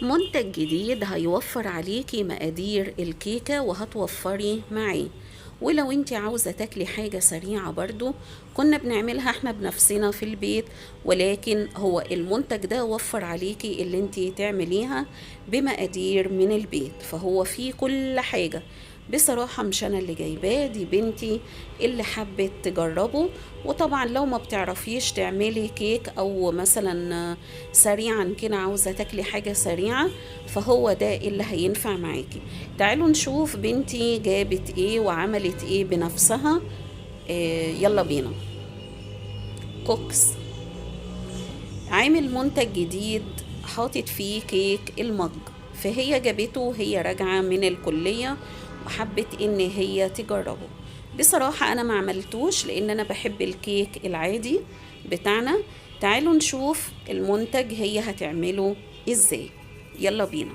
منتج جديد هيوفر عليكي مقادير الكيكة وهتوفري معاه. ولو انت عاوزة تاكلي حاجة سريعة برضو كنا بنعملها احنا بنفسنا في البيت، ولكن هو المنتج ده وفر عليكي اللي انت تعمليها بمقادير من البيت، فهو فيه كل حاجة. بصراحة مش انا اللي جايباه، دي بنتي اللي حبت تجربه. وطبعا لو ما بتعرفيش تعملي كيك او مثلا سريعا كده عاوزة تاكلي حاجة سريعة، فهو ده اللي هينفع معاكي. تعالوا نشوف بنتي جابت ايه وعملت ايه بنفسها. يلا بينا. كوكس عامل منتج جديد حاطط فيه كيك المج، فهي جابته هي راجعة من الكلية وحبت ان هي تجربه. بصراحة انا ما عملتوش لان انا بحب الكيك العادي بتاعنا. تعالوا نشوف المنتج هي هتعمله ازاي. يلا بينا.